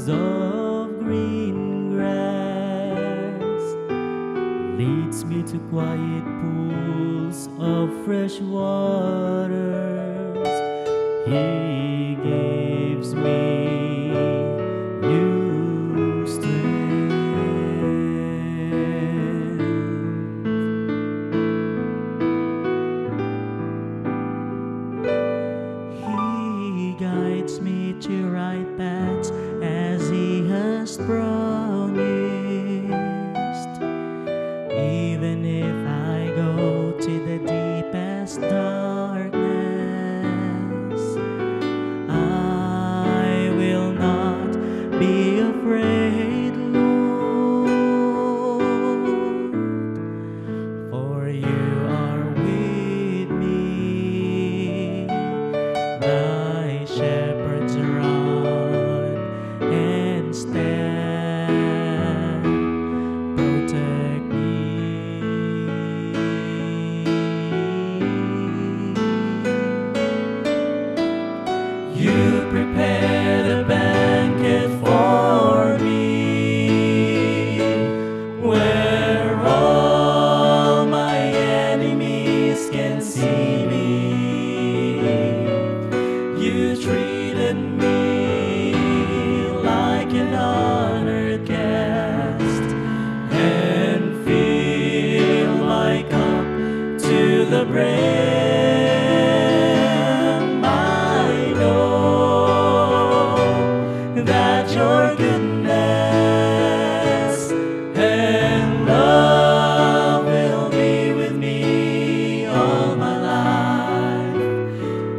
of green grass, leads me to quiet pools of fresh waters. He gives me new strength. He guides me to right paths as He has promised. Even if I go to the deepest darkness, I will not be afraid, Lord, for You are with me. Thy shepherds rod and staff protect me. You prepare the banquet for me, where all my enemies can see me. You treated me like an honored guest and fill my cup to the brim. I know that Your goodness and love will be with me all my life,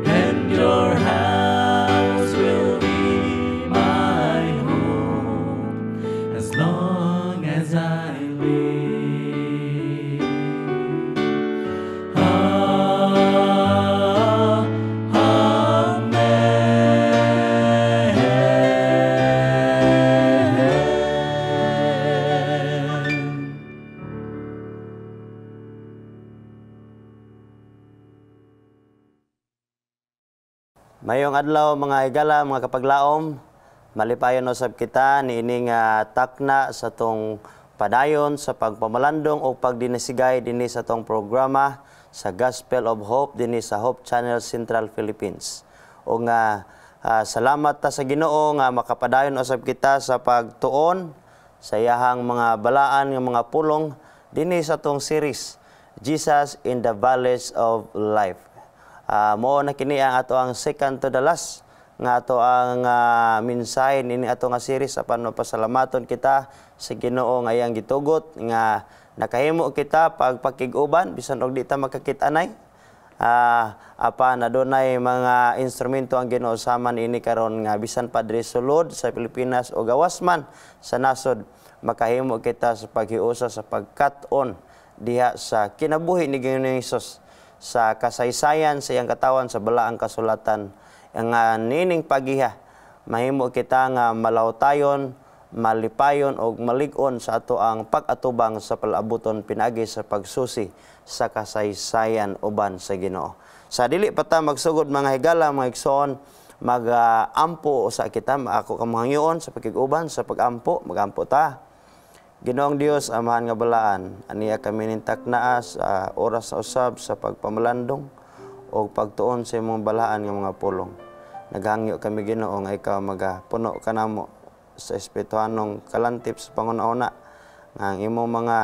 and Your house will be my home as long as I live. Amen. Mayong adlaw mga higala, mga kapaglaom, malipayon usab kita niining takna sa tong padayon sa pagpamalandong o pagdinisigay dinhi sa tong programa sa Gospel of Hope dinhi sa Hope Channel Central Philippines. O nga salamat ta sa Ginoo nga makapadayon usab kita sa pagtuon sa iyahang mga balaan nga mga pulong dinhi sa tong series Jesus in the Valleys of Life. Mo na kini ang ato ang second to the last nga ato ang mensahe nini ato nga series apan pasalamaton kita sa Ginoo nga iyang gitugot nga nakahimo kita pagpakig-uban bisan og di ta makakit-anay. Apan adunay mga instrumento ang Ginoo sama niini karon nga bisan padre sulod sa Pilipinas o gawas man sa nasod makahimo kita sa paghiusa sa pagkat-on diha sa kinabuhi ni Ginoong Hesus sa kasaysayan sa iyang katawan sa balaang kasulatan nga nining pagiha mahimo kita nga malawtayon, malipayon og malig-on sa ato ang pag-atubang sa palabuton pinagi sa pagsusi sa kasaysayan uban sa Ginoo. Sa dili pa ta magsugod mga higala, mga igsoon, mag-ampo sa kita, ako kamangyoon sa pakig-uban sa pag-ampo, mag-ampo ta. Ginoong Dios, amahan nga balaan, aniya kami nintak naa sa oras na usab sa pagpamalandong o pagtuon sa imong balaan nga mga pulong. Naghangyo kami Ginoo nga ikaw magapuno kanamo sa espirituhanong kalantip sa pangunauna nga ang imong mga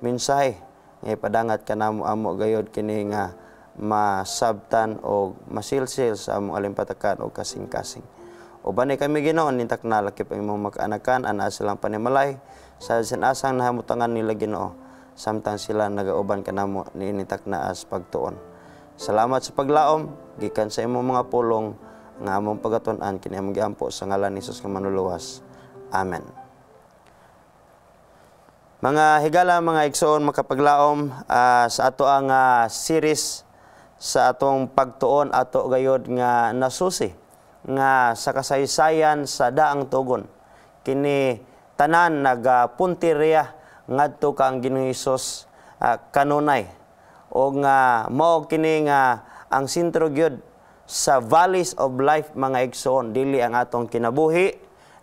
mensahe nga ipadangat kanamo amo gayod kini nga masabtan o masilsil sa among alimpatakan o kasing-kasing. Uban kami Ginoo nintak na lakip ang imong makaanakan ana silang panimalay sa sinasang nahamutangan nila Ginoo samtang sila nagauban kanamo niinitak na as pagtuon. Salamat sa paglaom gikan sa imong mga pulong nga among pagatun-an kini among giampo sa ngalan ni Hesus nga manluluwas. Amen. Mga higala, mga igsoon, makapaglaom sa ato ang series sa atong pagtuon ato gayod nga nasusi nga sa kasaysayan sa daang tugon. Kini tanan nagapuntirya ngadto kang Ginoong Hesus kanunay o nga mao kini nga ang sentro gyud sa valleys of life mga igsoon dili ang atong kinabuhi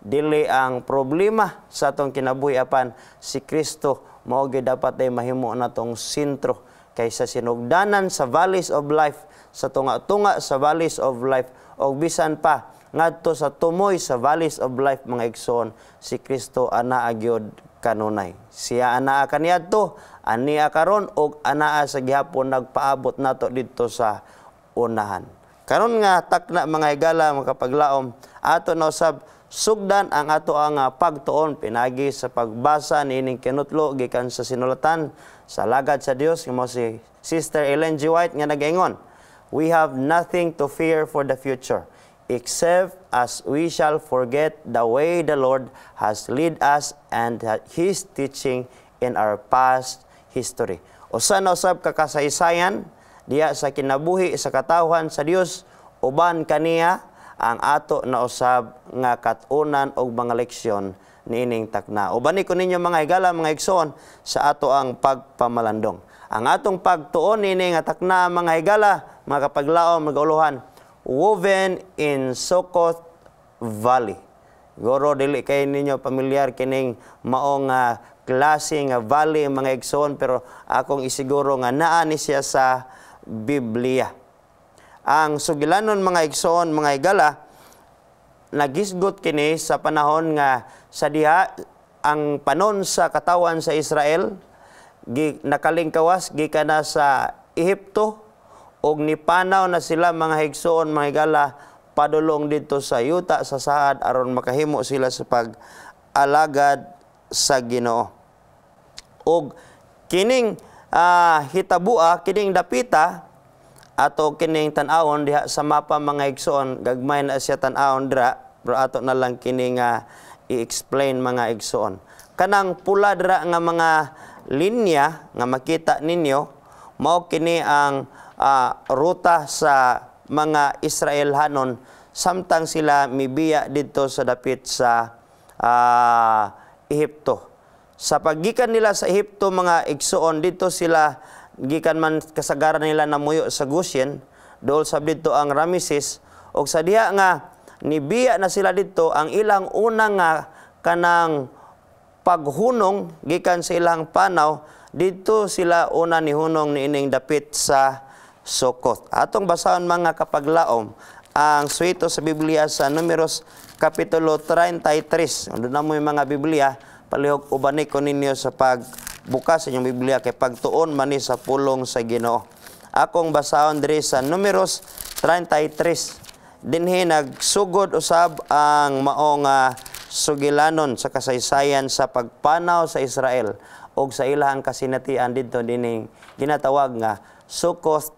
dili ang problema sa atong kinabuhi apan si Kristo mao gyud dapat ay mahimo natong sentro kaysa sinugdanan sa valleys of life, sa tunga-tunga sa valleys of life, o bisan pa ngadto sa tumoy sa valleys of life, mga igsoon, si Kristo anaa gyud kanunay. Siya anaa kaniadto, ania karon, og anaa sa gihapon nagpaabot nato didto sa unahan. Karon nga takna mga higala, mga kapaglaom, ato na usab sugdan ang ato ang pagtuon pinagi sa pagbasa niining kinutlo gikan sa sinulatan sa lagad sa Dios nga si Sister Ellen G. White nga nagaingon, "We have nothing to fear for the future except as we shall forget the way the Lord has led us and His teaching in our past history." Usa na usab kakasaysayan diya sa kinabuhi sa katawhan sa Dios, uban kaniya ang ato na usab nga katunan og mga leksyon niining takna. Ubani ko ninyo mga higala, mga igsoon, sa ato ang pagpamalandong. Ang atong pagtuon niining nga takna, mga higala, mga kapaglaom, mga uluhan, woven in Succoth Valley. Goro dili kay ninyo pamilyar kining maong klase nga valley, mga igsoon, pero akong isiguro nga naa ni siya sa Biblia. Ang sugilanon, mga igsoon, mga higala, nagisgot kini sa panahon nga sa diha ang panon sa katawan sa Israel nakalingkawas gikan na sa Ehipto, og nipanaw na sila, mga igsoon, mga higala, padulong dito sa yuta sa saad aron makahimo sila sa pag-alagad sa Ginoo. Og kining hitabua, kining dapita ato kining tan-awon diha sa mapa, mga igsoon, gagmay na siya tan-awon dira, pero ato na lang kining i-explain, mga igsoon. Kanang pula dira nga mga linya nga makita ninyo, mao kini ang ruta sa mga Israelhanon samtang sila mibiya dito sa dapit sa Ehipto. Sa paggikan nila sa Ehipto, mga igsoon, dito sila gikan man kasagaran nila namuyo sa Goshen, dool sab dito ang Rameses, og sa diha nga nibiya na sila dito, ang ilang unang nga kanang paghunong gikan sa ilang panaw, dito sila una ni hunong niining dapit sa Succoth. Atong basahon, mga kapaglaom, ang suwito sa Biblia sa Números Kapitulo 33. Doon na mo yung mga Biblia, palihog ubani ko ninyo sa pagbukas sa inyong Biblia kay pagtuon mani sa pulong sa Ginoo. Akong basahon diri sa Números 33. Dinhi nagsugod usab ang maong sugilanon sa kasaysayan sa pagpanaw sa Israel og sa ilahang kasinatian didto dining ginatawag nga Succoth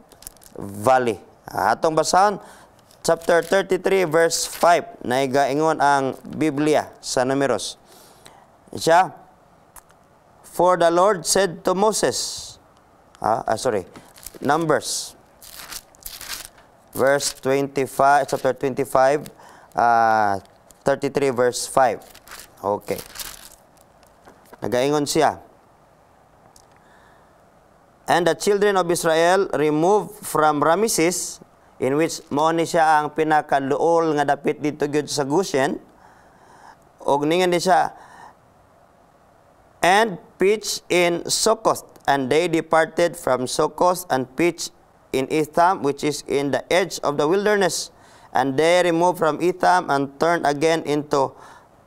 Valley. Atong basahon chapter 33 verse 5, naigaingon ang Biblia sa Números. Siya, "For the Lord said to Moses," Numbers, verse 25, chapter 25, 33 verse 5. Okay. Nagaingon siya, "And the children of Israel removed from Rameses," in which mao ni siya ang pinakaduol nga dapit dito gyud sa Goshen, og ningan ni siya, "and pitched in Succoth, and they departed from Succoth and pitched in Etham, which is in the edge of the wilderness. And they removed from Etham and turned again into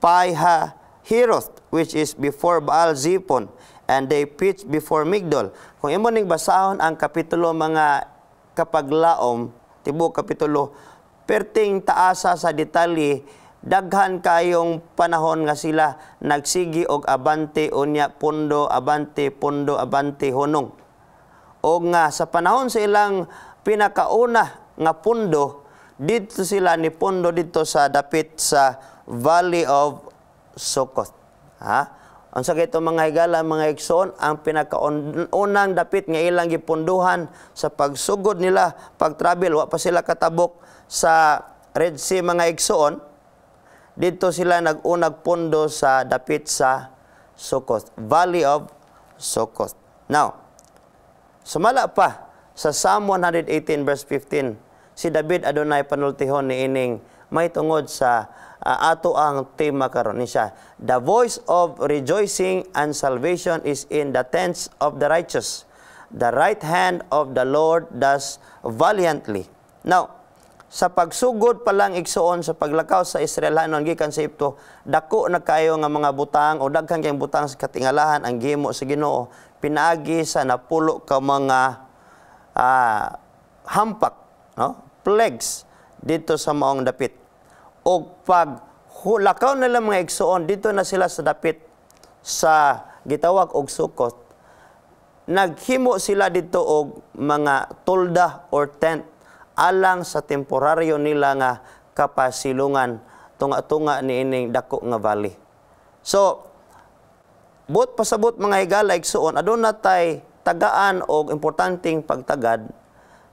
Pi-hahiroth, which is before Baal-Zipon, and they pitched before Migdol." Kung imo ning basahon ang kapitulo, mga kapaglaom, tibuok kapitulo, perting taasa sa detalye, daghan kayong panahon nga sila nagsigi og abante unya pundo, abante pundo, abante hunong. O nga sa panahon sa ilang pinakauna nga pundo, dito sila ni pundo dito sa dapit sa Valley of Succoth. Ang sa ito, mga higala, mga igsoon, ang pinakaunang dapit nga ilang gipunduhan sa pagsugod nila, pag-travel, wa pa sila katabok sa Red Sea, mga igsoon, dito sila nag-unag pundo sa dapit sa Succoth, Valley of Succoth. Now, sumala pa sa Psalm 118 verse 15, si David adunay panultihon ni ining may tungod sa ato ang tema karon ni siya. The voice of rejoicing and salvation is in the tents of the righteous. The right hand of the Lord does valiantly. Now, sa pagsugod pa lang igsuon sa paglakaw sa Israelanon gikan sa Egypto, dako na kayo nga mga butang o daghan kayong butang sa katingalahan ang gihimo sa Ginoo pinaagi sa napulo ka mga hampak, no? Plagues dito sa maong dapit. O pag lakaw nila mga igsuon dito na sila sa dapit sa gitawag og Sukot, naghimo sila dito og mga tolda or tent alang sa temporaryo nila nga kapasilungan tunga-tunga ni ining dako nga valley. So, but pasabot mga higala igsuon, aduna tay tagaan og importanteng pagtagad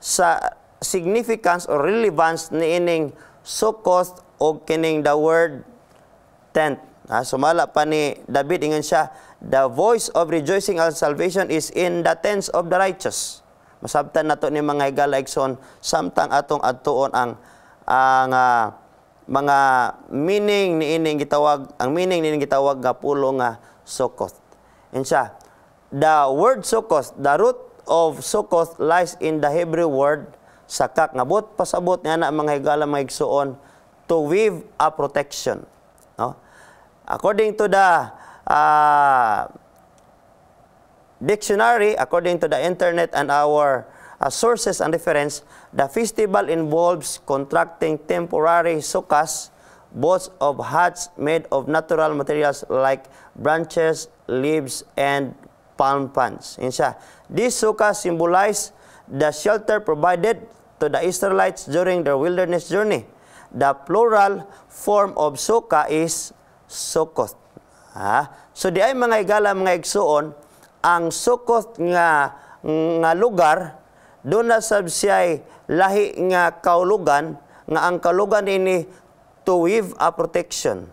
sa significance or relevance ni ining Sukot o kining the word tent. Sumala pa ni David ingon siya, the voice of rejoicing and salvation is in the tents of the righteous. Masabtan nato ni mga higala igsoon samtang atong adtuon ang mga meaning ni ining gitawag, ang meaning ni ining gitawag nga pulo nga Sukkot. Insya, the word Sukkot, the root of Sukkot lies in the Hebrew word sakak, nga bot pasabot nga na mga higala mga igsoon to weave a protection, no? According to the dictionary, according to the internet and our sources and reference, the festival involves constructing temporary sukkahs, both of huts made of natural materials like branches, leaves, and palm fronds. These sukkahs symbolize the shelter provided to the Israelites during their wilderness journey. The plural form of sukkah is Sukkot. So di ay mga higala mga igsuon, ang Sukkot nga lugar, doon na sab siya'y lahi nga kaulugan, nga ang kaulugan ini to weave a protection.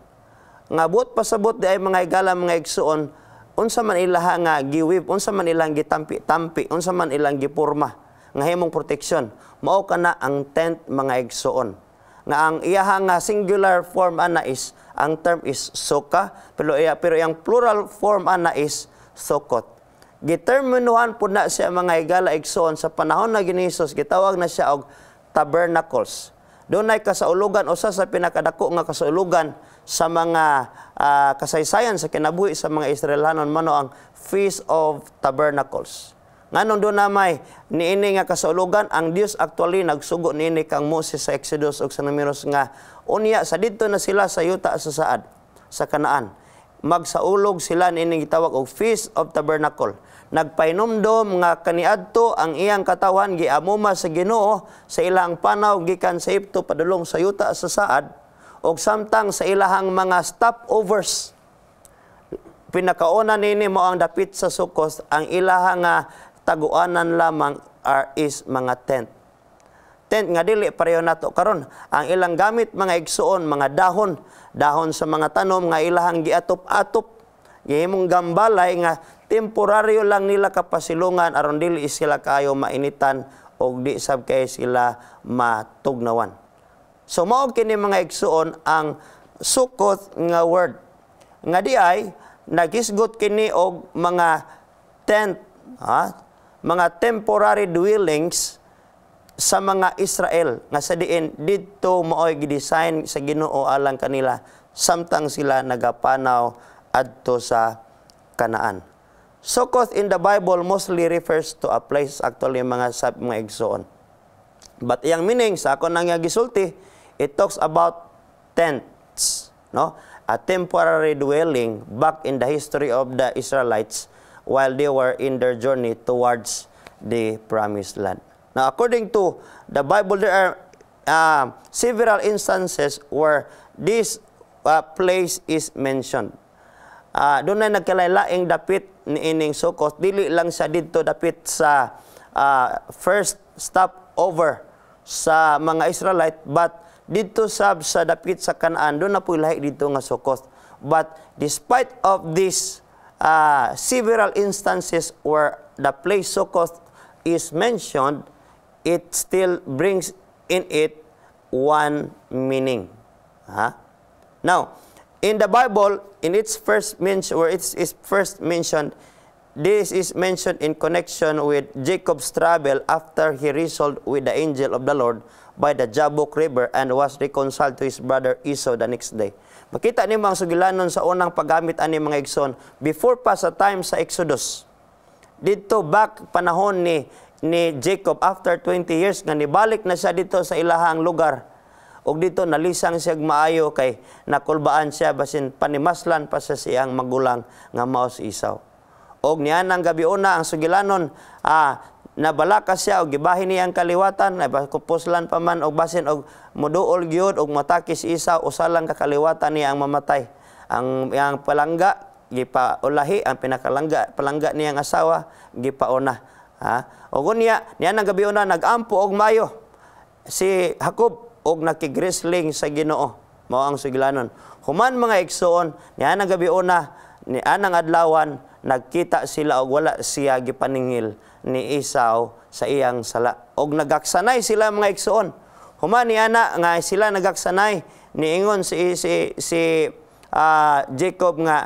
Nga buot pasabot di ay mga higala mga igsuon, unsa man ilaha nga giweave, unsa man ilang gitampi-tampi, unsa man ilang gipurma, nga himong protection. Mao kana ang tent mga igsuon. Nga ang iyaha nga singular form ana is, ang term is sukkah, pero yung plural form ana is Sukkot. Giterminuhan po na siya mga higala igsoon sa panahon na ginisos, gitawag na siya og tabernacles. Doon ay kasaulugan, usa sa pinakadako nga kasaulugan sa mga kasaysayan sa kinabuhi sa mga Israelanon mano ang Feast of Tabernacles. Nganong doon na may niini nga kasaulugan, ang Dios actually nagsugo niini kang Moses sa Exodus ug sa Numeros nga unya sa didto na sila sa yuta sa Saad sa Kanaan. Magsaulog sila niini gitawag og Feast of Tabernacle. Nagpainumdom nga kaniadto ang iyang katawan giamuma sa Ginoo sa ilang panaw gikan sa Egypto padulong sa yuta sa Saad ug samtang sa ilahang mga stopovers. Pinakauna nini mo ang dapit sa Sukos, ang ilahang taguanan lamang is mga tent. Tent nga dili pareho nato karon. Ang ilang gamit mga igsuon, mga dahon sa mga tanom nga ilahang giatop-atop, gihimong gambalay nga temporaryo lang nila kapasilungan aron dili sila kayo mainitan og di sab kay sila matugnawan. So mao kini mga igsuon ang Sukkot nga word. Nga di ay nagisgot kini og mga tent, mga temporary dwellings sa mga Israel nga sa diin didto maoy gidesign sa Ginoo alang kanila samtang sila nagapanaw adto sa Kanaan. Sukkot in the Bible mostly refers to a place actually mga igsoon. But iyang meaning sa ako nang gisulti, it talks about tents, no? A temporary dwelling back in the history of the Israelites while they were in their journey towards the promised land. Now, according to the Bible, there are several instances where this place is mentioned. Doon na nagkalailaing dapit ni ining Sukkot. Dili lang siya dito dapit sa first stop over sa mga Israelite, but dito sa dapit sa Kanaan, doon na po lahi dito nga Sukkot. But despite of this several instances where the place Sukkot is mentioned, it still brings in it one meaning. Now, in the Bible, in its first mention, where it's first mentioned, this is mentioned in connection with Jacob's travel after he wrestled with the angel of the Lord by the Jabbok River and was reconciled to his brother Esau the next day. Makita ni mga sugilanon sa unang paggamit ani mga igsoon before pa sa time sa Exodus. Dito back panahon ni Jacob after 20 years nga nibalik na siya dito sa ilahang lugar. Og dito nalisang siya maayo kay nakulbaan siya basin panimaslan pa sa siyang magulang nga mao si Esau. Og nianang gabi una ang sugilanon nabalaka siya og gibahin niya ang kaliwatan, kupuslan pa man og basin og muduol gyud og mataki si Esau usalang kakaliwatan niya ang mamatay. Ang palangga gipaulahi, ang palangga niyang asawa gipauna. Og niya nang gabi una nagampo og mayo si Jacob og nakigrisling sa Ginoo. Mao ang sugilanon. Human mga igsoon, niya nang gabi una ni anang adlawan nagkita sila og wala siya gipaningil ni Esau sa iyang sala. Og nagaksanay sila mga igsoon. Human ni ana nga sila nagaksanay niingon si Jacob nga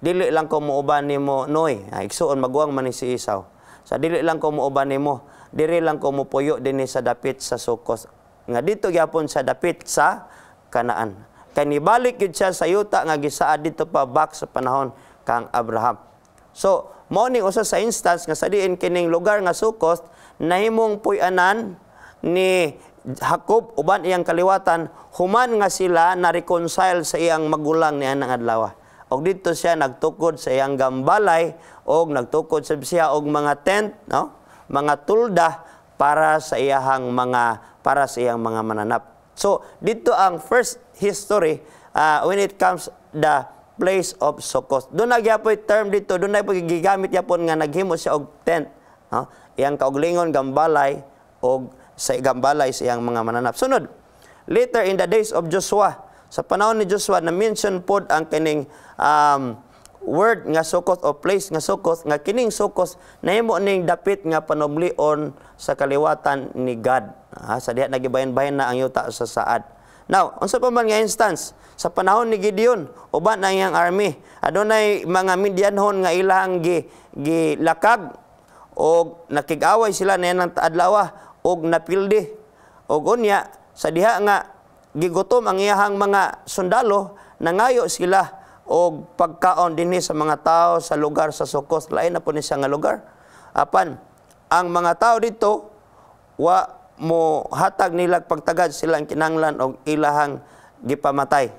dili lang ko muuban nimo noy. Igsoon magwang man ni si Esau. Sa dili lang ko muuban nimo, diri lang ko mupuyo dinhi sa dapit sa Sukos. Nga dito gyapon sa dapit sa Kanaan. Kay nibalik gyud siya sa yuta nga gisaad dito pa back sa panahon kang Abraham. So, mao ni usa sa instance nga sa diin kining lugar nga Sukos nahimong puy-anan ni Jacob uban iyang kaliwatan human nga sila na reconcile sa iyang magulang nianang adlaw. Og dito siya nagtukod sa iyang gambalay og nagtukod sa siya og mga tent, no? Mga tulda para sa iyang mga mananap. So, dito ang first history when it comes the place of Sukos. Doon nagyapoy term dito, doon na gigamit yapon nga naghimo siya og tent, no? Iyang kauglingon gambalay og sa gambalay sa iyang mga mananap. Sunod, later in the days of Joshua, sa panahon ni Joshua na mention pod ang kining word nga Sukos o place nga Sukos, nga kining Sukos nahimo ning dapit nga panublion sa kaliwatan ni God. Sa diha nagibayan-bayan na ang yuta sa saad. Now, unsa pa man nga instance sa panahon ni Gideon uban ang iyang army, adunay mga Midianhon nga ilang gilakag og nakig-away sila nianang adlaw og napildi. Og unya sa diha nga gigutom ang iyang mga sundalo, nangayo sila og pagkaon dinhi sa mga tao sa lugar sa Sukos. Lain na po ni siya nga lugar. Apan ang mga tao dito wa mo hatag nila pagtagad silang kinanglan og ilahang gipamatay.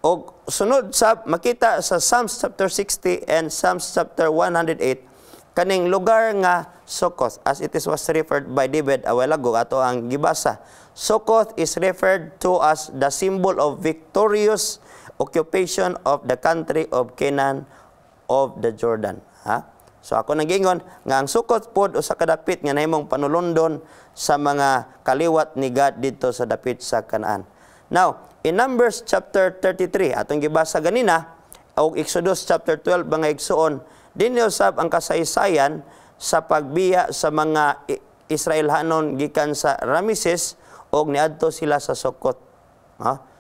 Og sunod sa makita sa Psalms chapter 60 and Psalms chapter 108 kaning lugar nga Sukos as it was referred by David a while ago ato ang gibasa. Sukos is referred to as the symbol of victorious occupation of the country of Canaan of the Jordan. So ako nagingon nga ang Sukos pod usa ka dapit nga nahimong panulundon sa mga kaliwat ni God dito sa dapit sa Kanaan. Now, in Numbers chapter 33 atong gibasa ganina o Exodus chapter 12 mga igsoon, dinhi usab ang kasaysayan sa pagbiya sa mga Israelhanon gikan sa Rameses og niadto sila sa Sukot.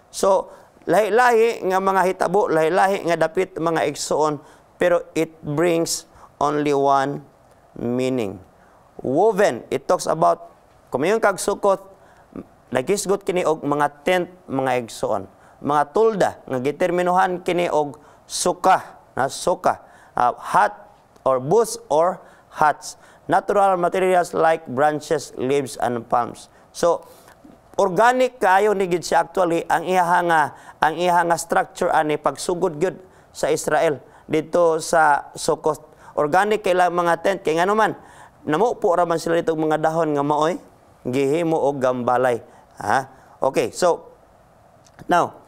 So, lahi-lahi nga mga hitabo, lahi-lahi nga dapit mga igsoon, pero it brings only one meaning. Woven, it talks about kumayon kag Sukot, nagisgot kini og mga tent, mga igsoon, mga tulda nga giterminuhan kini og suka, hut or booths or huts, natural materials like branches, leaves and palms. So organic kaayo ni gid siya actually ang iyang structure ani pagsugod gyud sa Israel dito sa Sukot. Organic kay lang mga tent kay ngano man namupo ra man sila dito mga dahon nga maoy gihimo og gambalay. Okay, so now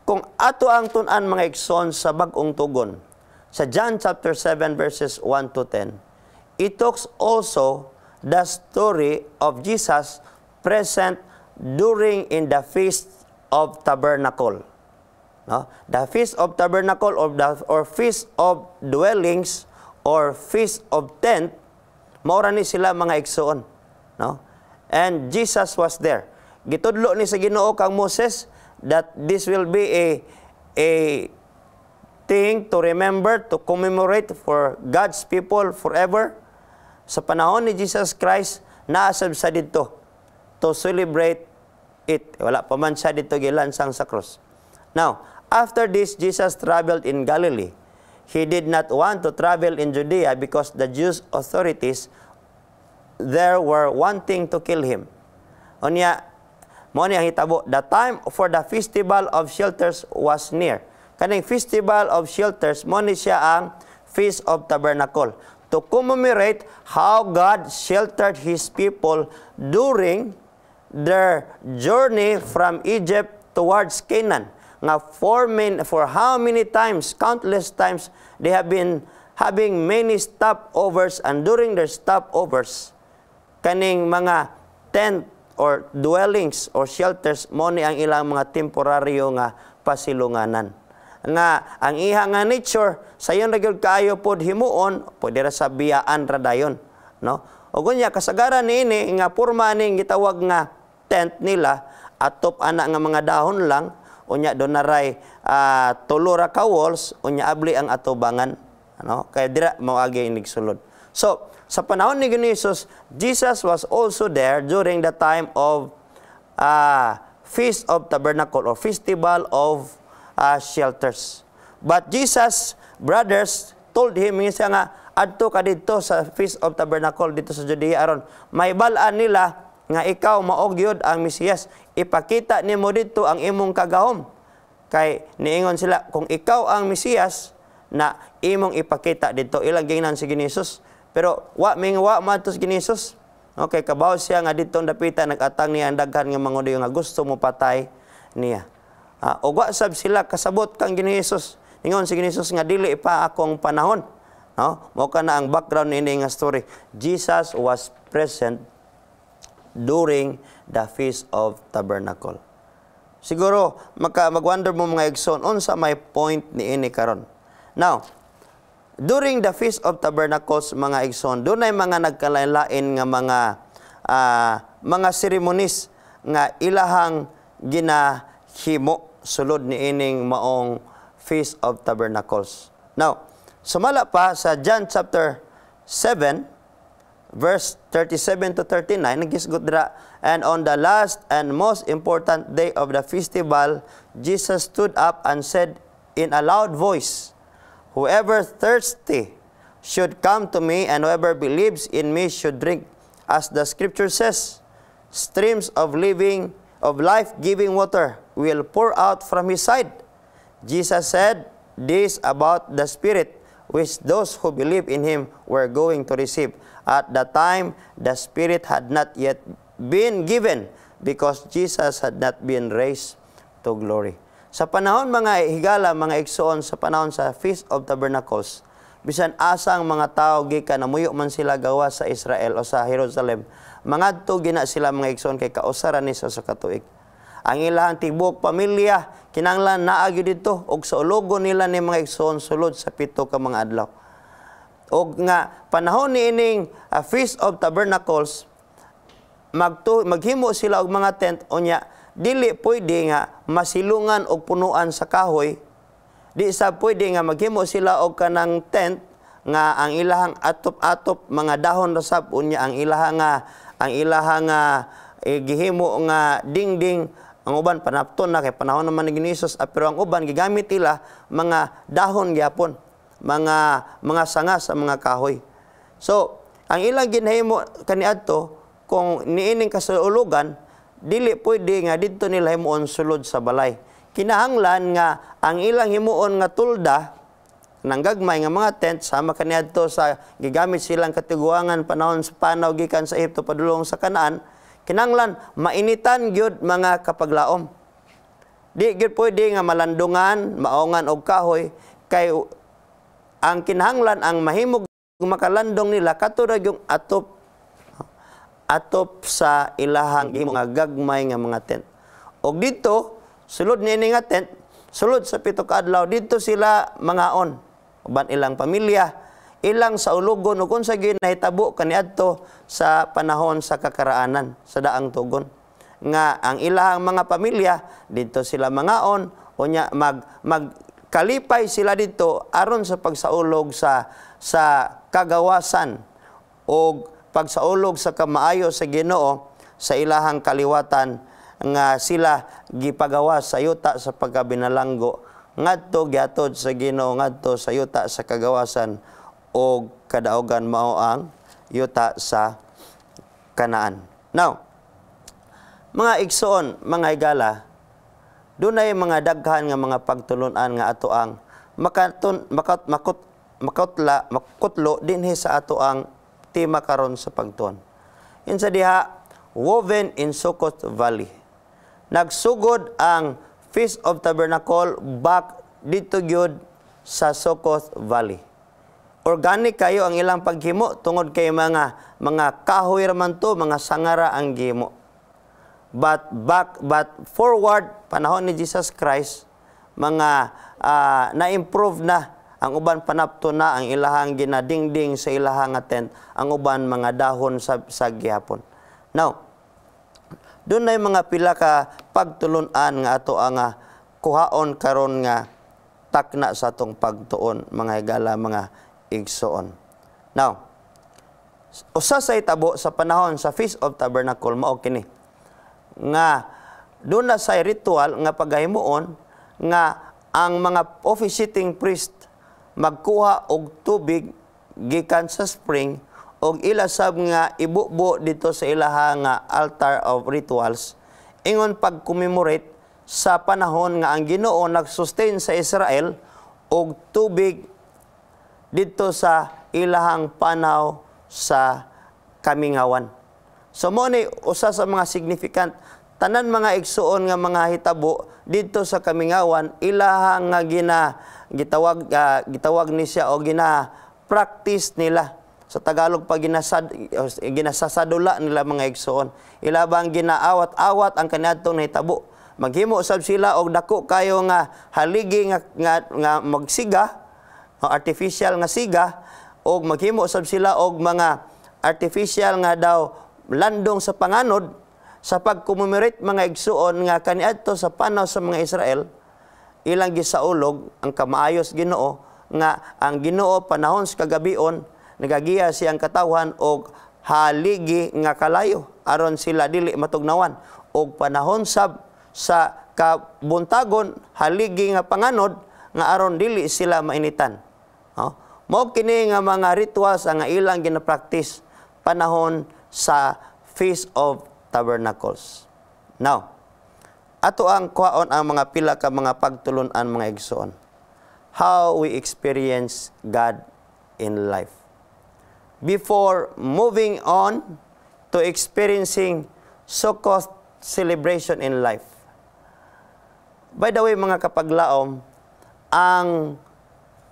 kung ato ang tun-an mga igsoon sa bag-ong tugon sa John chapter 7 verses 1 to 10, it talks also the story of Jesus present during in the Feast of Tabernacle. No? The Feast of Tabernacle or Feast of Dwellings or Feast of Tent, maura ni sila mga igsoon. No? And Jesus was there. Gitudlo ni sa Ginoo kang Moses that this will be a thing to remember, to commemorate for God's people forever. Sa panahon ni Jesus Christ, naasab sa dito to celebrate it. Wala pa man siya dito gilansang sa cross. Now, after this, Jesus traveled in Galilee. He did not want to travel in Judea because the Jewish authorities there were wanting to kill him. Unya, mo ni ang hitabo, the time for the festival of shelters was near. Kaning festival of shelters, mo ni siya ang Feast of Tabernacle, to commemorate how God sheltered His people during their journey from Egypt towards Canaan. Nga for how many times, countless times, they have been having many stopovers, and during their stopovers, kaning mga tent or dwellings or shelters, mo ni ang ilang mga temporaryo nga pasilunganan. Nga ang iha nga nature sayon ra gyud kaayo pod himuon, pwede ra sa biyaan ra dayon, no? O gunya kasagaran niini nga porma ning gitawag nga tent nila, atop ana nga mga dahon lang, unya do naray tulo ra ka walls, unya abli ang atubangan, ano? Kaya dira mao agi inig sulod. So sa panahon ni Jesus, Jesus was also there during the time of Feast of Tabernacle or Festival of Shelters. But Jesus' brothers told him, minsan nga, adto ka dito sa Feast of Tabernacle dito sa Judea aron may balaan nila nga ikaw maogyod ang Mesiyas. Ipakita nimo dito ang imong kagahom. Kay niingon sila, kung ikaw ang Mesiyas, na imong ipakita dito. Ilang gingnan si Jesus. Pero wa matos Jesus. Okay, kabaw siya nga dito dapita nag-atang niya ang daghan nga mangudayo nga gusto mo patay niya. O wa sab sila kasabot kang Jesus. Ingon si Jesus nga dili pa akong panahon. No? Mao kana ang background ini nga story. Jesus was present during the Feast of Tabernacle. Siguro mag-wonder mo mga igsoon unsa may point ni ini karon. Now, during the Feast of Tabernacles, mga igsoon, doon ay mga nagkalain nga mga ceremonies nga ilahang ginahimo sulod ni ining maong Feast of Tabernacles. Now, sumala pa sa John chapter 7, verse 37 to 39, nagisgot dira, and on the last and most important day of the festival, Jesus stood up and said in a loud voice, "Whoever thirsty should come to me, and whoever believes in me should drink. As the scripture says, streams of life-giving water will pour out from his side." Jesus said this about the Spirit, which those who believe in him were going to receive. At that time, the Spirit had not yet been given because Jesus had not been raised to glory. Sa panahon mga higala, mga igsoon, sa panahon sa Feast of Tabernacles, bisan asang mga tao gikan namuyo man sila gawa sa Israel o sa Jerusalem, mangadto gina sila mga igsoon kay kausaran ni sa katuig. Ang ilang tibok pamilya kinahanglan naa gyud dito og sa ulogon nila ni mga igsoon sulod sa 7 ka mga adlaw. Og nga panahon ni ining Feast of Tabernacles, maghimo sila og mga tent unya dili pwede nga masilungan og punuan sa kahoy. Di sa pwede nga maghimo sila og kanang tent nga ang ilahang atop-atop mga dahon ra sab unya ang ilahang gihimo nga dingding. Ang uban panapton na kay panahon naman ni Jesus, pero ang uban gigamit nila mga dahon gyapon, mga sanga sa mga kahoy. So, ang ilang ginahimo kaniadto kung niining kasulugan, dili pwede nga dito nila himuon sulod sa balay. Kinahanglan nga ang ilang himuon nga tulda nang gagmay nga mga tent sama kaniadto sa gigamit silang katiguangan panahon sa panaw gikan sa Ehipto padulong sa Kanaan. Kinahanglan mainitan gyud mga kapaglaom. Di gyud pwede nga malandungan, maongan og kahoy kay ang kinahanglan ang mahimog makalandong nila katurag yung atop sa ilahang mga gagmay nga mga tent. Og dito sulod niini nga tent, sulod sa 7 ka adlaw dito sila mangaon. Uban ilang pamilya, ilang sa ulugon ug unsa gyud nahitabo kaniadto sa panahon sa kakaraanan sa daang tugon. nga ang ilahang mga pamilya dito sila mangaon unya magkalipay sila dito aron sa pagsaulog sa kagawasan o pagsaulog sa kamaayo sa Ginoo sa ilahang kaliwatan nga sila gipagawas sa yuta sa pagkabinalanggo ngadto giatod sa Ginoo ngadto sa yuta sa kagawasan o kadaogan mao ang yuta sa Kanaan. Now, mga igsoon, mga higala, dunay mga daghan nga mga pagtulunan nga ato ang makutlo dinhi sa ato ang tema karon sa pagtuon. Insa diha woven in Sukkot Valley. Nagsugod ang Feast of Tabernacle back dito gyud sa Sukkot Valley. Organic kayo ang ilang paghimo tungod kay mga kahoy raman to, mga sangara ang gihimo. But forward panahon ni Jesus Christ, mga na-improve na ang uban panapto na ang ilahang ginadingding sa ilahang tent, ang uban mga dahon sa gihapon. Now, doon na mga pila ka pagtulunan nga ato ang kuhaon karon nga takna sa atong pagtuon, mga higala, mga igsoon. Now, usa sa itabo sa panahon sa Feast of Tabernacle mao kini nga doon na sa ritual nga paghimuon nga ang mga officiating priest magkuha og tubig gikan sa spring og ilasab nga ibubo dito sa ilaha nga altar of rituals ingon pag-commemorate sa panahon nga ang Ginoo nag-sustain sa Israel og tubig dito sa ilahang panaw sa kamingawan. So mo ni usa sa mga significant tanan mga igsuon nga mga hitabo dito sa kamingawan ilahang nga gitawag ni siya o practice nila sa Tagalog pag ginasasadula nila mga igsuon. Ilabang ginaawat-awat ang kaniadtong nahitabo. Maghimo sab sila og dako kayo nga haligi nga magsiga artificial nga siga og maghimo sab sila og mga artificial nga daw landong sa panganod sa pag-commemorate mga igsuon nga kaniadto sa panaw sa mga Israel ilang gisaulog ang kamaayos Ginoo nga ang Ginoo panahon sa kagabion nagagiya siyang katawhan og haligi nga kalayo aron sila dili matugnawan og panahon sab sa kabuntagon haligi nga panganod nga aron dili sila mainitan. Mao kini nga mga rituals nga ilang gina-practice panahon sa Feast of Tabernacles. Now, ato ang kuhaon ang mga pila ka mga pagtulunan mga igsoon. How we experience God in life. Before moving on to experiencing Sukkot celebration in life. By the way, mga kapaglaom, ang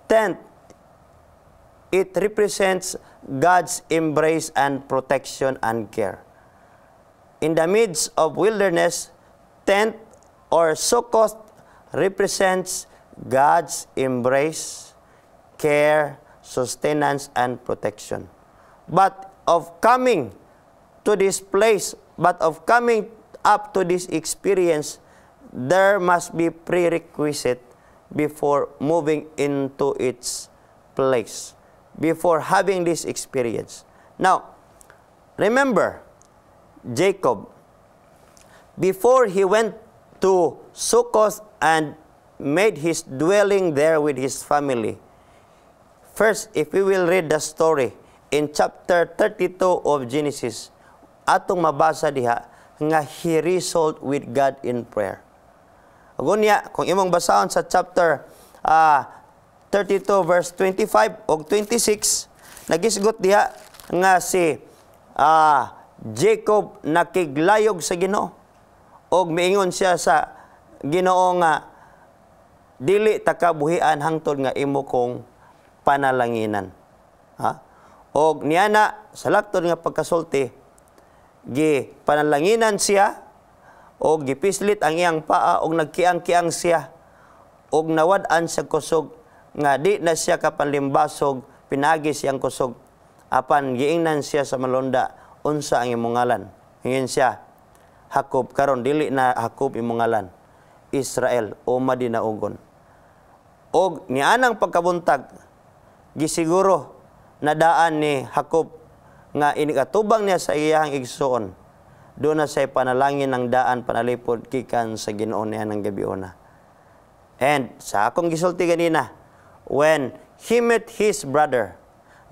tent, it represents God's embrace and protection and care. In the midst of wilderness, tent or Sukkot represents God's embrace, care, sustenance, and protection. But of coming to this place, but of coming up to this experience, there must be prerequisite before moving into its place, before having this experience. Now, remember, Jacob, before he went to Sukkot and made his dwelling there with his family. First, if we will read the story in chapter 32 of Genesis, atong mabasa diha nga he wrestled with God in prayer. Gunya, kung imong basahon sa chapter 32 verse 25 o 26, nagisgot diha nga si Jacob nakiglayog sa Ginoo og miingon siya sa Ginoo nga dili ta kabuhian hangtod nga imo kong panalanginan. Og niana sa laktod nga pagkasulti gi panalanginan siya og gipislit ang iyang paa og nagkiang-kiang siya og nawad-an sa kusog nga di na siya kapanlimbasog pinagi siyang kusog apan giingnan siya sa malonda unsa ang imong ngalan. Ingin siya, Hakob karon dili na Hakob imong ngalan, Israel o madinaugon. Og nianang pagkabuntag gisiguro na daan ni Hakob nga inikatubang niya sa iyang igsuon. Doon na siya panalangin ng daan panalipod gikan sa Ginoo niya ng gabiona. And sa akong gisulti ganina, when he met his brother,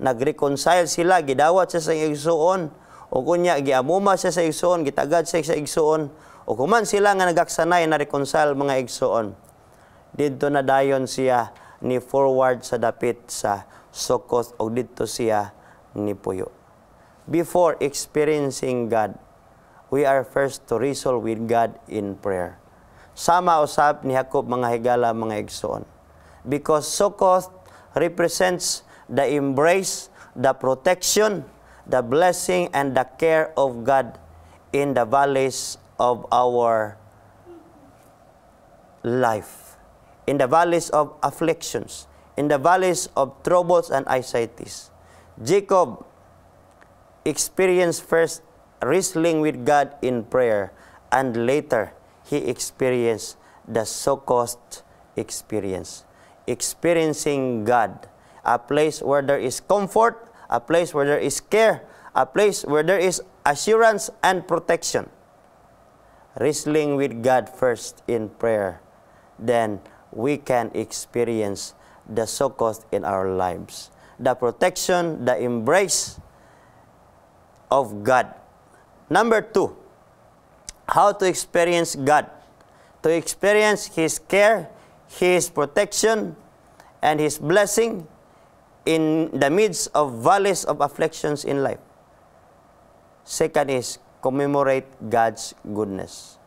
nagreconcile sila, gidawat siya sa igsuon, o kunya giamuma siya sa igsuon, gitagad siya sa igsuon, o kuman sila nga nagaksanay na reconcile mga igsuon. Dito na dayon siya ni forward sa dapit sa Succoth o dito siya ni puyo. Before experiencing God, we are first to wrestle with God in prayer. Sama usab ni Hakob mga higala mga igsuon. Because Succoth represents the embrace, the protection, the blessing, and the care of God in the valleys of our life, in the valleys of afflictions, in the valleys of troubles and anxieties. Jacob experienced first wrestling with God in prayer, and later he experienced the Succoth experience. Experiencing God, a place where there is comfort, a place where there is care, a place where there is assurance and protection. Wrestling with God first in prayer, then we can experience the Succoth in our lives. The protection, the embrace of God. Number 2, how to experience God. To experience His care, His protection, and His blessing in the midst of valleys of afflictions in life. Second is commemorate God's goodness.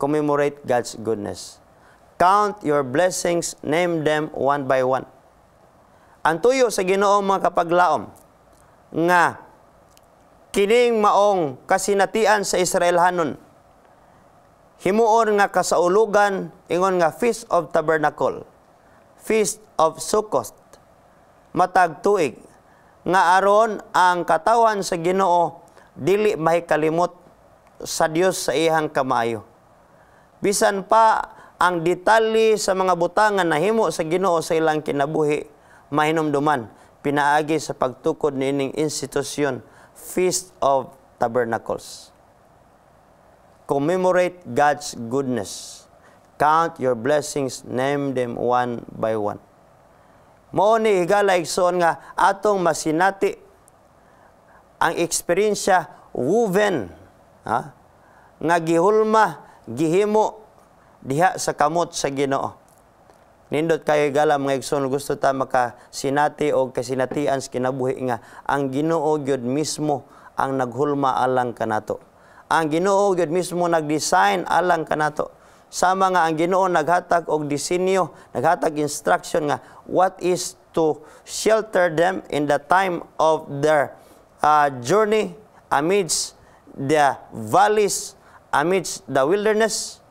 Commemorate God's goodness. Count your blessings, name them one by one. Ang tuyo sa Ginoo mga kapaglaom, nga kining maong kasinatian sa Israelhanon, himuon nga kasaulugan, ingon nga Feast of Tabernacle, Feast of Succoth, matag tuig, nga aron ang katawan sa Ginoo dili mahikalimot sa Dios sa iyang kamaayo. Bisan pa ang detalye sa mga butangan na himo sa Ginoo sa ilang kinabuhi, mahinumduman pinaagi sa pagtukod niining institusyon, Feast of Tabernacles. Commemorate God's goodness. Count your blessings, name them one by one. Mao ni higala igsoon nga atong masinati ang eksperyensya woven, nga gihulma, gihimo diha sa kamot sa Ginoo. Nindot kayo higala mga igsoon, gusto ta makasinati o kasinatian sa kinabuhi nga ang Ginoo gyud mismo ang naghulma alang kanato. Ang Ginoo gyud mismo nagdesign alang kanato. Sama nga ang Ginoo naghatag og disenyo, naghatag instruction nga what is to shelter them in the time of their journey amidst the valleys, amidst the wilderness.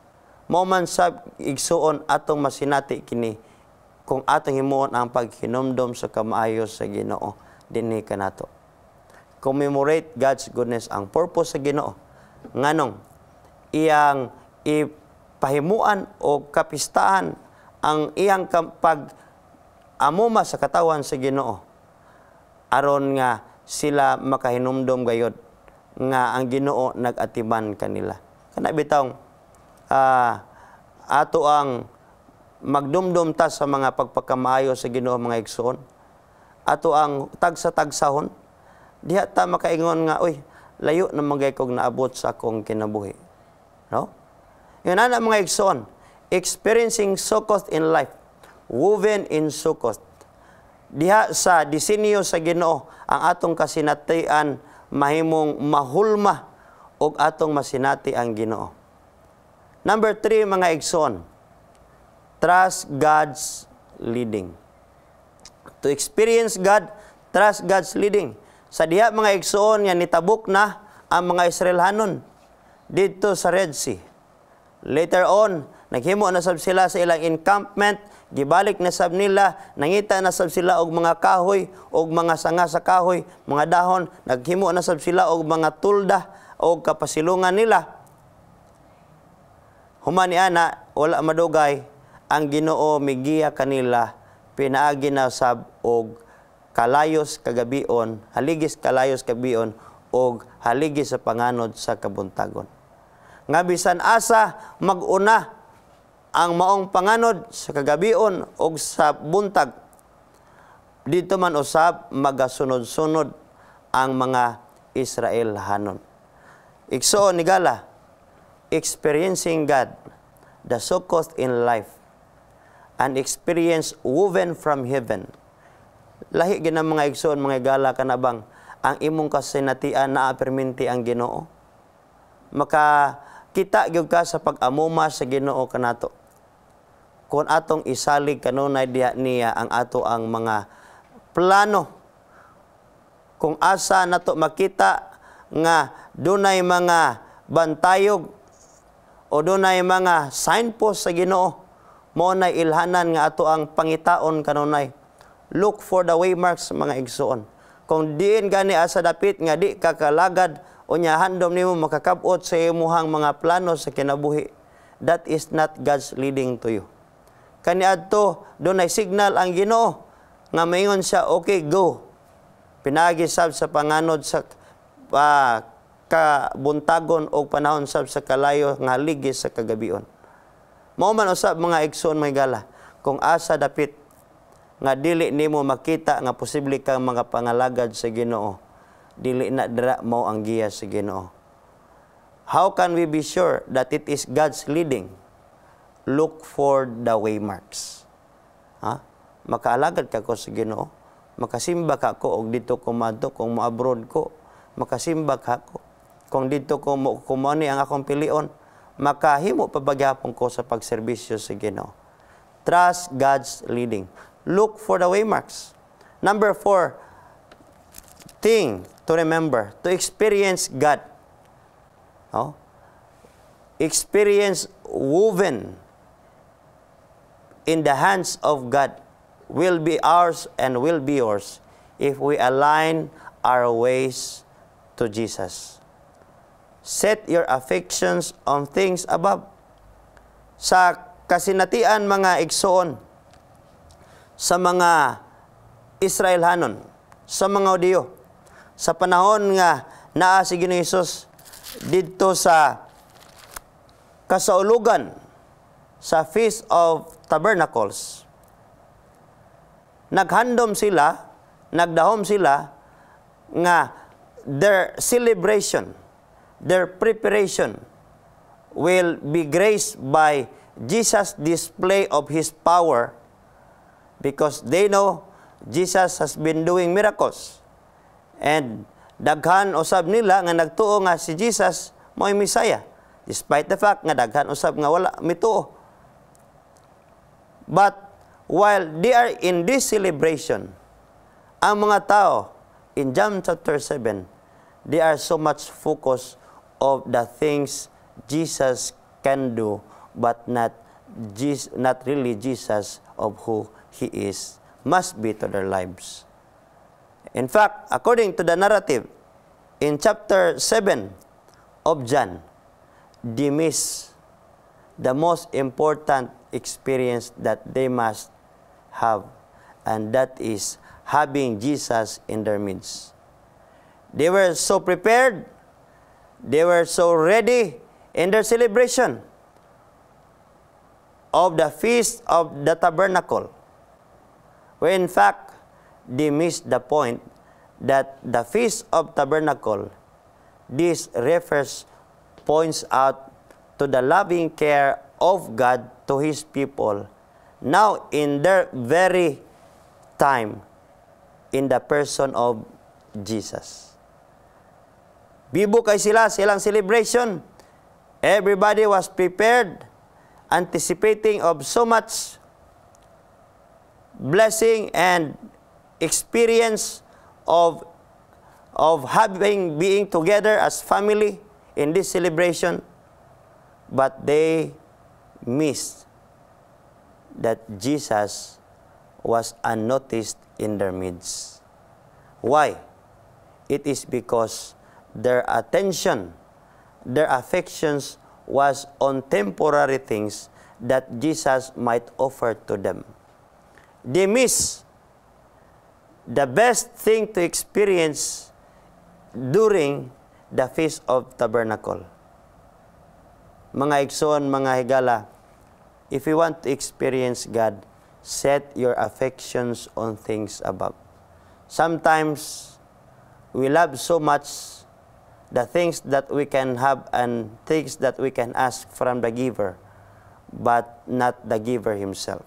Moman sa igsuon atong masinati kini kung atong himuon ang paghinumdom sa kamaayo sa Ginoo dinhi kanato. Commemorate God's goodness, ang purpose sa Ginoo nganong iyang pahimuan o kapistahan ang iyang pag-amuma sa katawan sa Ginoo aron nga sila makahinumdom gayod nga ang Ginoo nag-atiman kanila. Kana bitawng ato ang magdumdum ta sa mga pagpakamaayo sa Ginoo mga igsoon. Ato ang tagsa-tagsahon diha ta makaingon nga oy layo na magay kog naabot sa akong kinabuhi. No? Yun na mga igsoon, experiencing Succoth in life, woven in Succoth. Diha sa disenyo sa Ginoo ang atong kasinatian mahimong mahulma og atong masinati ang Ginoo. Number 3 mga igsoon, trust God's leading. To experience God, trust God's leading. Sa diha mga igsoon nga nitabok na ang mga Israelhanon dito sa Red Sea. Later on, naghimo na sab sila sa ilang encampment, gibalik na sab nila, nangita na sab sila og mga kahoy, og mga sanga sa kahoy, mga dahon, naghimo na sab sila og mga tulda og kapasilungan nila. Human ni ana, wala madugay, ang Ginoo migiya kanila, pinaagi na sab og kalayos kagabion, haligis kalayos kagabion, og haligis sa panganod sa kabuntagon. Nga bisan asa mag-una ang maong panganod sa kagabion o sa buntag, dito man usab magasunod-sunod ang mga Israelhanon. Igsoon ni Gala, experiencing God, the so-called in life, an experience woven from heaven. Lahi ginang mga igsoon, mga Gala, kanabang ang imong kasinatian na perminti ang Ginoo. Makakita gyud ka sa pag-amuma sa Ginoo kanato. Kung atong isalig kanunay diha niya ang ato ang mga plano, kung asa nato makita nga dunay mga bantayog o dunay mga signpost sa Ginoo, mo na ilhanan nga ato ang pangitaon kanunay. Look for the waymarks, mga igsoon. Kung diin gani asa dapit nga di kakalagad o nya handom nimo makakabot sa imuhang mga plano sa kinabuhi, that is not God's leading to you. Kaniadto dunay signal ang Ginoo nga maingon siya, okay, go. Pinagi sab sa panganod sa kabuntagon o panahon sab sa kalayo nga ligis sa kagabion. Mao man usab mga igsoon, mga Gala, kung asa dapit nga dili nimo makita nga posible kang mga pangalagad sa Ginoo, dili na dira mao ang giya sa Ginoo. How can we be sure that it is God's leading? Look for the waymarks. Makaalagad ka ko sa Ginoo, makasimba ka ko og dito ko madto, kung mo-abroad ko, makasimba ka ko. Kung dito ko mo kumani ang akong pilion, makahimo pabagyapon ko sa pagserbisyo sa Ginoo. Trust God's leading. Look for the waymarks. Number 4, thing to remember, to experience God. Experience woven in the hands of God will be ours and will be yours if we align our ways to Jesus. Set your affections on things above. Sa kasinatian, mga igsoon, sa mga Israelhanon, sa mga Hudiyo, sa panahon nga naa si Ginoong Hesus dito sa kasaulugan sa Feast of Tabernacles, naghandom sila, nagdahom sila nga their celebration, their preparation will be graced by Jesus' display of His power, because they know Jesus has been doing miracles. And daghan usab nila nga nagtuo nga si Jesus mo'y Messiah, despite the fact nga daghan usab nga wala mituo. But while they are in this celebration, ang mga tao in John chapter 7, they are so much focused of the things Jesus can do, but not really Jesus of who He is, must be to their lives. In fact, according to the narrative in chapter 7 of John, they miss the most important experience that they must have, and that is having Jesus in their midst. They were so prepared, they were so ready in their celebration of the Feast of the Tabernacle, where in fact, they missed the point that the Feast of Tabernacle, this points out to the loving care of God to His people, now in their very time, in the person of Jesus. Bibo kay silang celebration. Everybody was prepared, anticipating of so much blessing and experience of being together as family in this celebration, but they missed that Jesus was unnoticed in their midst. Why? It is because their attention, their affections was on temporary things that Jesus might offer to them. They miss the best thing to experience during the Feast of Tabernacle. Mga igsoon, mga higala, if you want to experience God, set your affections on things above. Sometimes, we love so much the things that we can have and things that we can ask from the giver, but not the giver himself.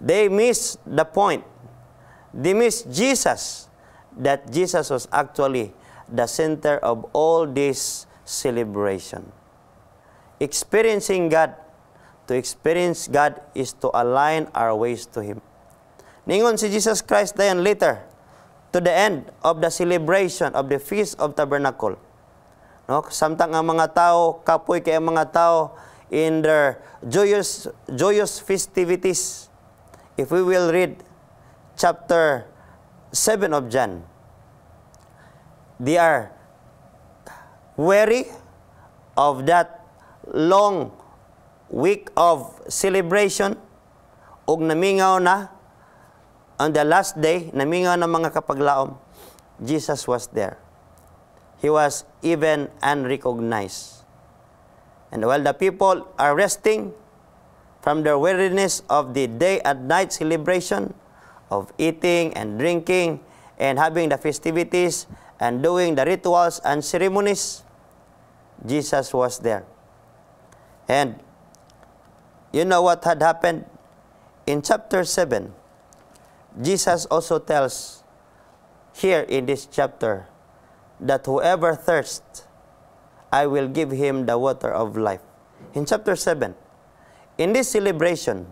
They miss the point. They miss Jesus, that Jesus was actually the center of all this celebration. Experiencing God, to experience God is to align our ways to Him. Ningon si Jesus Christ dayon later, to the end of the celebration of the Feast of Tabernacle. No? Samtang ang mga tao, kapoy kay ang mga tao in their joyous festivities. If we will read chapter 7 of John, they are weary of that long week of celebration, ug namingaw na on the last day, namingaw na mga kapaglaom. Jesus was there. He was even unrecognized. And while the people are resting from their weariness of the day and night celebration, of eating and drinking and having the festivities and doing the rituals and ceremonies, Jesus was there. And you know what had happened? In chapter 7, Jesus also tells here in this chapter that whoever thirsts, I will give him the water of life. In chapter 7, in this celebration,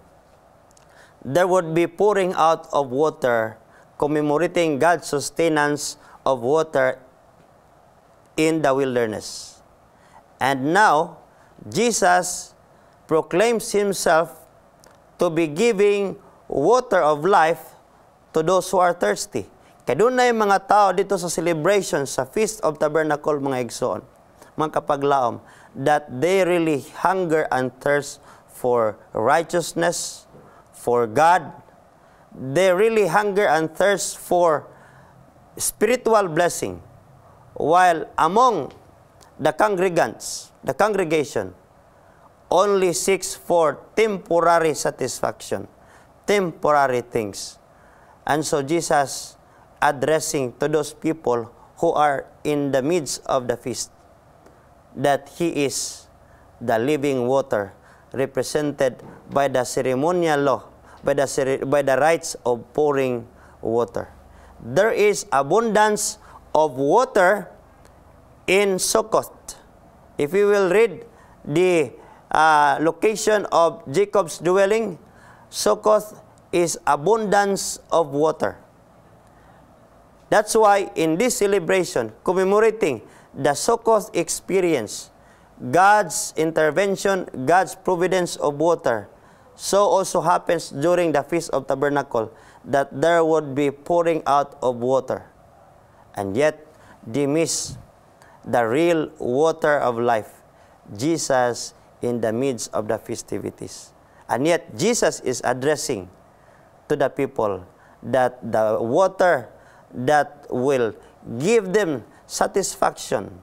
there would be pouring out of water, commemorating God's sustenance of water in the wilderness. And now, Jesus proclaims Himself to be giving water of life to those who are thirsty. Kaya doon na yung mga tao dito sa celebration, sa Feast of Tabernacle, mga igsoon, mga kapaglaom, that they really hunger and thirst for righteousness, for God. They really hunger and thirst for spiritual blessing. While among the congregants, the congregation, only seeks for temporary satisfaction, temporary things. And so Jesus addressing to those people who are in the midst of the feast, that He is the living water represented by the ceremonial law, by the rites of pouring water. There is abundance of water in Succoth. If you will read the location of Jacob's dwelling, Succoth is abundance of water. That's why in this celebration, commemorating the Succoth experience, God's intervention, God's providence of water, so also happens during the Feast of Tabernacle, that there would be pouring out of water. And yet, they miss the real water of life, Jesus in the midst of the festivities. And yet, Jesus is addressing to the people that the water that will give them satisfaction,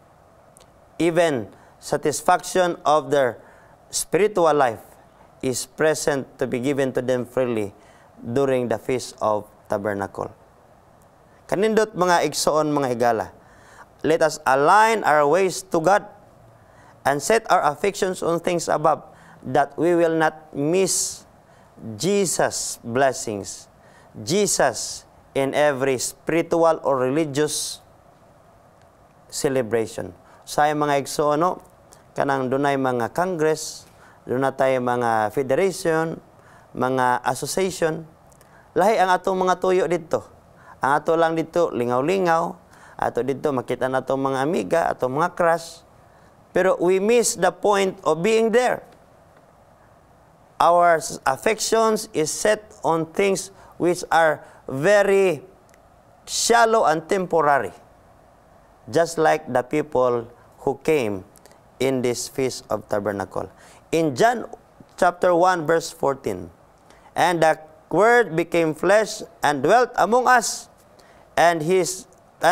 even satisfaction of their spiritual life, is present to be given to them freely during the Feast of Tabernacle. Kanindot mga igsoon, mga higala, let us align our ways to God and set our affections on things above, that we will not miss Jesus' blessings, Jesus in every spiritual or religious celebration. Sa mga igsoon, kanang dunay mga congress, doon na tayo mga federation, mga association, lahi ang atong mga tuyo dito. Ang ato lang dito, lingaw-lingaw, ato dito makita na itong mga amiga, atong mga crush, pero we miss the point of being there. Our affections is set on things which are very shallow and temporary, just like the people who came in this Feast of Tabernacle. In John chapter 1 verse 14, and the Word became flesh and dwelt among us, and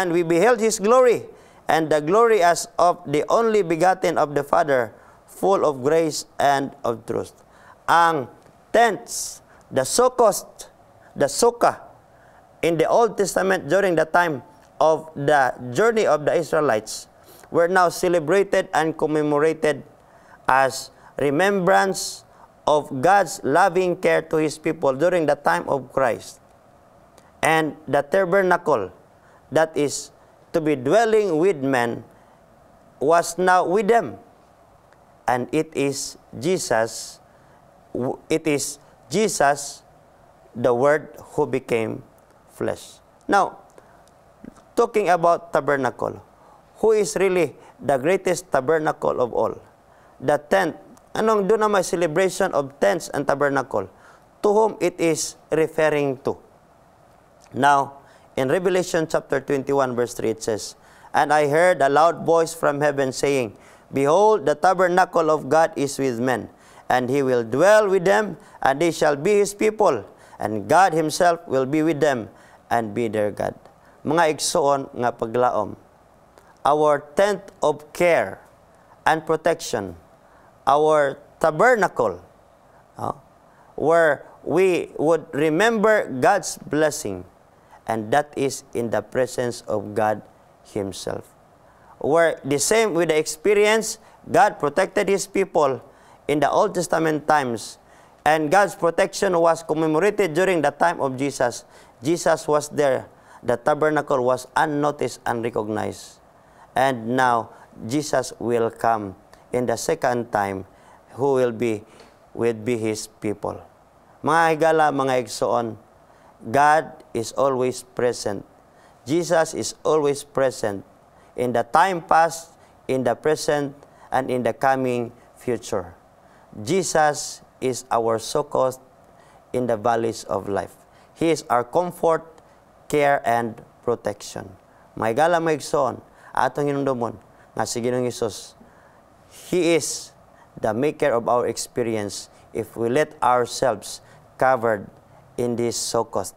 we beheld His glory, and the glory as of the only begotten of the Father, full of grace and of truth. Ang tents, the sukkah, in the Old Testament during the time of the journey of the Israelites, were now celebrated and commemorated as remembrance of God's loving care to His people during the time of Christ. And the tabernacle, that is to be dwelling with men, was now with them. And it is Jesus, the Word, who became flesh. Now, talking about tabernacle, who is really the greatest tabernacle of all? The tent. Anong doon na may celebration of tents and tabernacle? To whom it is referring to? Now, in Revelation chapter 21 verse 3 it says, "And I heard a loud voice from heaven saying, Behold, the tabernacle of God is with men, and He will dwell with them, and they shall be His people, and God Himself will be with them, and be their God." Mga igsoon nga paglaom, our tent of care and protection, our tabernacle, where we would remember God's blessing, and that is in the presence of God Himself. Where the same with the experience, God protected His people in the Old Testament times, and God's protection was commemorated during the time of Jesus. Jesus was there. The tabernacle was unnoticed, unrecognized. And now, Jesus will come in the second time, who will be His people. Mga higala, mga igsoon, God is always present. Jesus is always present in the time past, in the present, and in the coming future. Jesus is our succor in the valleys of life. He is our comfort, care, and protection. Mga higala, mga igsoon, atong hinumdumon nga si Ginoong Hesus, He is the maker of our experience if we let ourselves covered in this sukkot,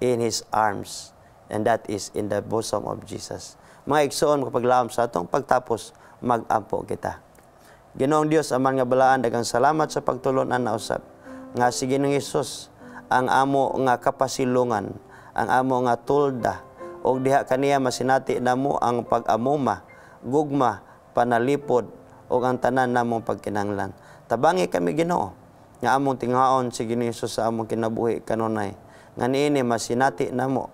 in His arms, and that is in the bosom of Jesus. Mga igsoon, kapaglaom sa atong pagtapos, mag-ampo kita. Ginoong Dios, aman nga balaan, dagang salamat sa pagtulunan na usab. Nga si Ginoong Hesus, ang amo nga kapasilungan, ang amo nga tulda, o diha kaniya masinati namo ang pag-amuma, gugma, panalipod, o ang tanan namong pagkinanglan. Tabangi kami, Ginoo, nga among tinghaon si Ginoong Hesus sa among kinabuhi kanunay, nga niini masinati namo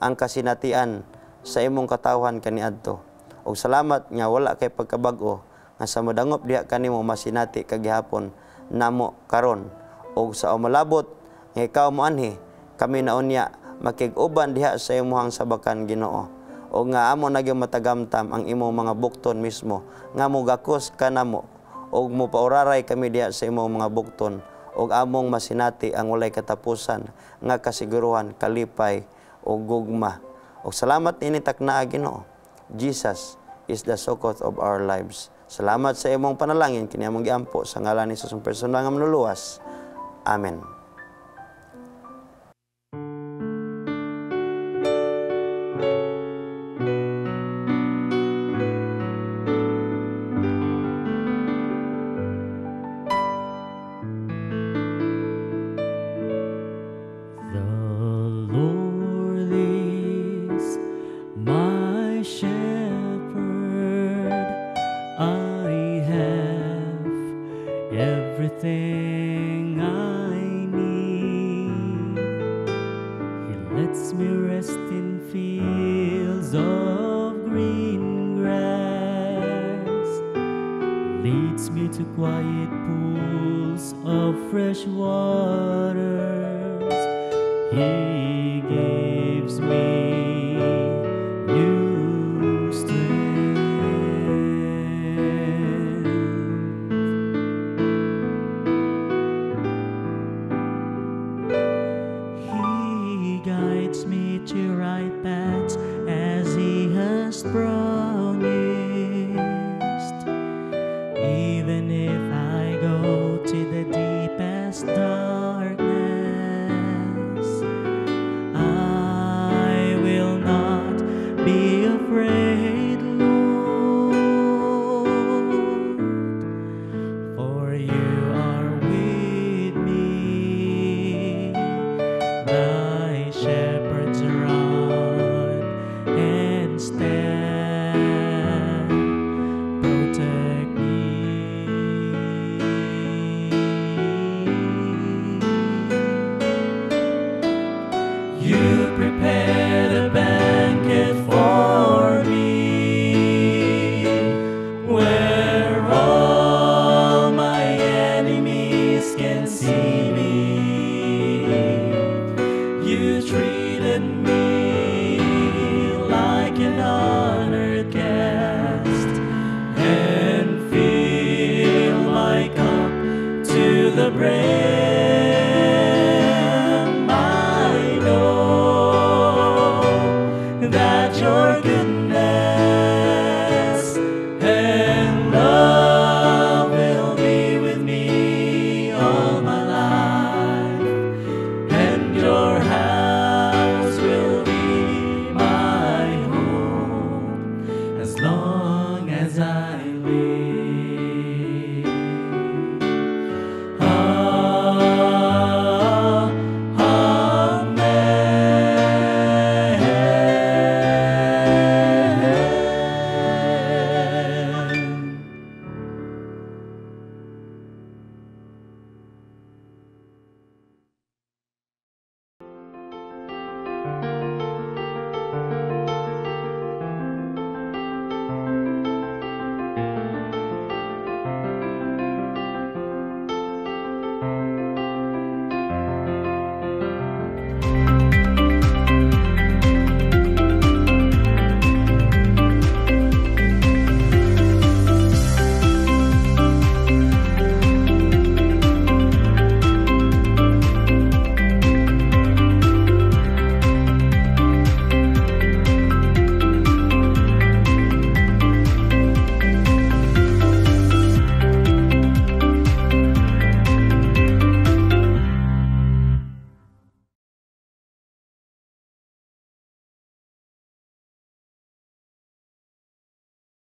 ang kasinatian sa imong katawhan kaniadto. Og salamat nga wala kay pagkabag-o, nga sa modangop diha kanimo masinati kagihapon namo karon, og sa umalabot nga ikaw moanhi kami naunya makig-uban diha sa imong sabakan, Ginoo. O nga amo nagyang matagamtam ang imong mga bukton mismo, nga mo gakos ka namo, o mo pauraray kami diha sa imong mga bukton, o among masinati ang walay katapusan, nga kasiguruhan, kalipay, o gugma. O salamat ini taknaa, Ginoo. Jesus is the sukkot of our lives. Salamat sa imong panalangin, kini among giampo sa ngalan ni Jesus ang personal nga manuluwas. Amen. Everything I need. He lets me rest in fields of green grass, leads me to quiet pools of fresh waters. He gives me new strength. He guides me to right paths as He has promised. You prepare